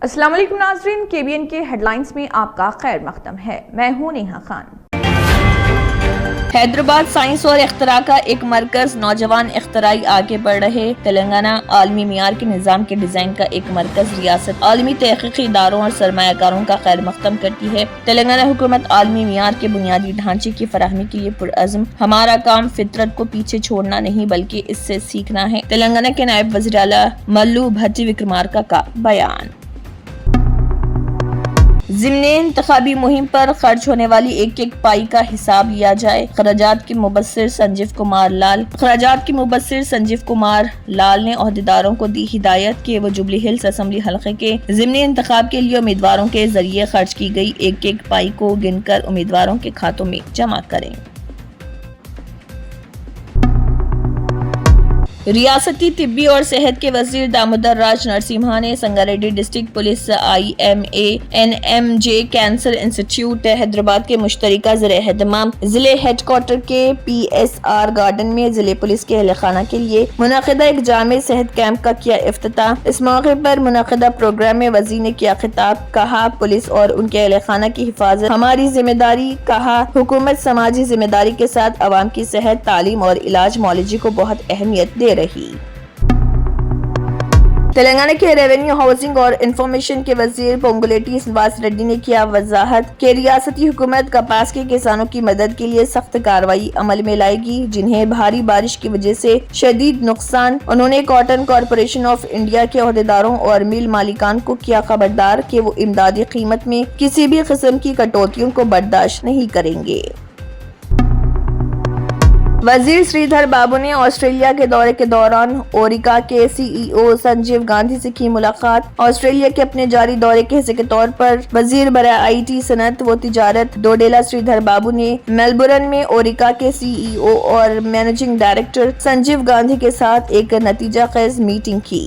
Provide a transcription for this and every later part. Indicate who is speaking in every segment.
Speaker 1: السلام علیکم ناظرین، KBN کے ہیڈ لائنز میں آپ کا خیر مقدم ہے۔ میں ہوں نیہا خان۔ حیدرآباد سائنس اور اختراع کا ایک مرکز، نوجوان اختراعی آگے بڑھ رہے۔ تلنگانہ عالمی معیار کے نظام کے ڈیزائن کا ایک مرکز، ریاست عالمی تحقیقی اداروں اور سرمایہ کاروں کا خیر مقدم کرتی ہے۔ تلنگانہ حکومت عالمی معیار کے بنیادی ڈھانچے کی فراہمی کے لیے پرعزم۔ ہمارا کام فطرت کو پیچھے چھوڑنا نہیں بلکہ اس سے سیکھنا ہے، تلنگانہ کے نائب وزیر اعلیٰ ملو بھٹی وکرمارکا کا بیان۔ ضمن انتخابی مہم پر خرچ ہونے والی ایک ایک پائی کا حساب لیا جائے۔ اخراجات کے مبصر سنجیو کمار لال نے عہدیداروں کو دی ہدایت کہ وہ جوبلی ہلز اسمبلی حلقے کے ضمنی انتخاب کے لیے امیدواروں کے ذریعے خرچ کی گئی ایک ایک پائی کو گن کر امیدواروں کے کھاتوں میں جمع کریں۔ ریاستی طبی اور صحت کے وزیر دامودر راج نرسمہا نے Sangareddy district police IMA-NMJ cancer institute Hyderabad کے مشترکہ زیر اہتمام ضلع ہیڈ کوارٹر کے PSR گارڈن میں ضلع پولیس کے اہل خانہ کے لیے منعقدہ ایک جامع صحت کیمپ کا کیا افتتاح۔ اس موقع پر منعقدہ پروگرام میں وزیر نے کیا خطاب، کہا پولیس اور ان کے اہل خانہ کی حفاظت ہماری ذمہ داری، کہا حکومت سماجی ذمہ داری کے ساتھ عوام کی صحت، تعلیم اور علاج معالجے کو بہت اہمیت دے رہی۔ تلنگانہ کے ریونیو، ہاؤسنگ اور انفارمیشن کے وزیر پونگولیٹی سنواس ریڈی نے کیا وضاحت کہ ریاستی حکومت کپاس کے کسانوں کی مدد کے لیے سخت کارروائی عمل میں لائے گی جنہیں بھاری بارش کی وجہ سے شدید نقصان۔ انہوں نے کاٹن کارپوریشن آف انڈیا کے عہدیداروں اور میل مالکان کو کیا خبردار کہ وہ امدادی قیمت میں کسی بھی قسم کی کٹوتیوں کو برداشت نہیں کریں گے۔ وزیر سری دھر بابو نے آسٹریلیا کے دورے کے دوران اوریکا کے CEO سنجیو گاندھی سے کی ملاقات۔ آسٹریلیا کے اپنے جاری دورے کے حصے کے طور پر وزیر برائے IT، صنعت و تجارت ڈوڈیلا سری دھر بابو نے میلبورن میں اوریکا کے CEO اور مینیجنگ ڈائریکٹر سنجیو گاندھی کے ساتھ ایک نتیجہ خیز میٹنگ کی۔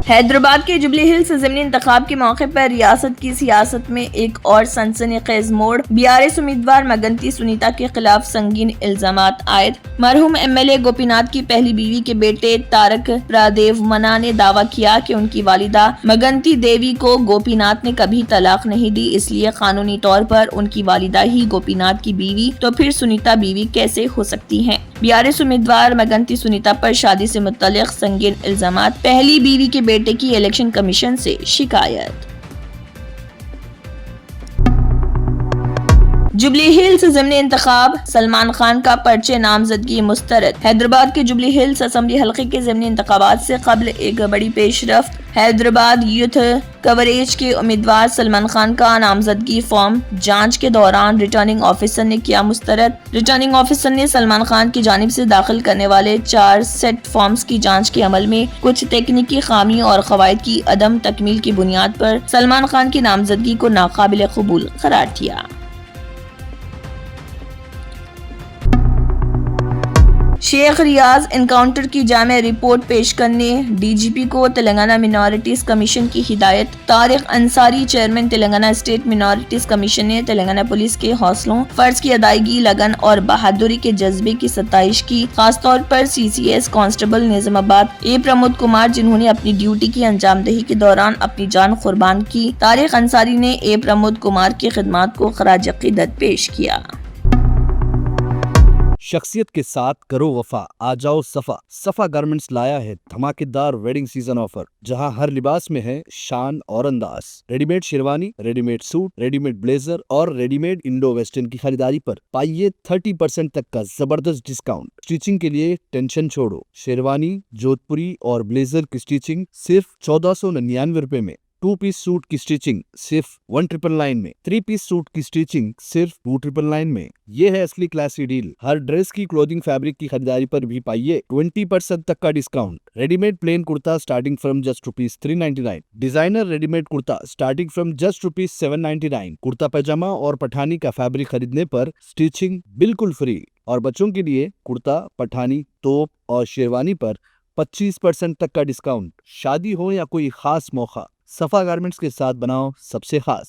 Speaker 1: حیدرآباد کے جوبلی ہلز ضمنی انتخاب کے موقع پر ریاست کی سیاست میں ایک اور سنسنی خیز موڑ۔ BRS امیدوار مگنتی سنیتا کے خلاف سنگین الزامات عائد۔ مرحوم MLA گوپی ناتھ کی پہلی بیوی کے بیٹے تارک پرادیو منا نے دعویٰ کیا کہ ان کی والدہ مگنتی دیوی کو گوپی ناتھ نے کبھی طلاق نہیں دی، اس لیے قانونی طور پر ان کی والدہ ہی گوپی ناتھ کی بیوی تو پھر سنیتا بیوی کیسے ہو سکتی ہیں۔ BRS امیدوار مگنتی سنیتا پر شادی سے متعلق سنگین الزامات، پہلی بیوی کے بیٹے کی الیکشن کمیشن سے شکایت۔ جوبلی ہلز ضمنی انتخاب، سلمان خان کا پرچہ نامزدگی مسترد۔ حیدرآباد کے جوبلی ہلز اسمبلی حلقے کے ضمنی انتخابات سے قبل ایک بڑی پیش رفت۔ حیدرآباد یوتھ کوریج کے امیدوار سلمان خان کا نامزدگی فارم جانچ کے دوران ریٹرننگ آفیسر نے کیا مسترد۔ ریٹرننگ آفیسر نے سلمان خان کی جانب سے داخل کرنے والے 4 سیٹ فارمز کی جانچ کے عمل میں کچھ تکنیکی خامیوں اور قواعد کی عدم تکمیل کی بنیاد پر سلمان خان کی نامزدگی کو ناقابل قبول قرار دیا۔ شیخ ریاض انکاؤنٹر کی جامع رپورٹ پیش کرنے DGP کو تلنگانہ مینارٹیز کمیشن کی ہدایت۔ Tariq Ansari, chairman Telangana state minorities commission نے تلنگانہ پولیس کے حوصلوں، فرض کی ادائیگی، لگن اور بہادری کے جذبے کی ستائش کی، خاص طور پر CCS کانسٹیبل نظام آباد پرمود کمار جنہوں نے اپنی ڈیوٹی کی انجام دہی کے دوران اپنی جان قربان کی۔ طارق انصاری نے پرمود کمار کی خدمات کو خراج عقیدت پیش کیا۔
Speaker 2: شخصیت کے ساتھ کرو وفا، آ جاؤ صفا گارمنٹس لایا ہے دھماکے دار ویڈنگ سیزن آفر، جہاں ہر لباس میں ہے شان اور انداز۔ Ready made sherwani, ready made suit, ready made blazer اور ریڈی میڈ انڈو ویسٹرن کی خریداری پر پائیے 30% تک کا زبردست ڈسکاؤنٹ۔ اسٹیچنگ کے لیے ٹینشن چھوڑو، شیروانی، جودھ پوری اور بلیزر کی اسٹیچنگ صرف 1499 روپے میں، 2 پیس سوٹ کی اسٹیچنگ صرف 1999 میں، 3 پیس سوٹ کی اسٹیچنگ صرف 2999 میں۔ یہ ہے اصلی کلاسی ڈیل۔ ہر ڈریس کی کلودنگ فیبرک کی خریداری پر بھی پائیے 20% تک کا ڈسکاؤنٹ۔ ریڈی میڈ پلین کرتا starting from just ₹399، designer ready made کرتا سٹارٹنگ فرام جسٹ ₹799۔ کرتا پیجامہ اور پٹھانی کا فیبرک خریدنے پر اسٹیچنگ بالکل فری، اور بچوں کے لیے کرتا، پٹھانی، توپ اور شیروانی پر 25% تک کا ڈسکاؤنٹ۔ شادی ہو یا کوئی خاص موقع، صفا گارمنٹس کے ساتھ بناؤ سب سے خاص۔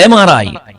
Speaker 3: MRI,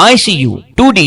Speaker 3: ICU, 2D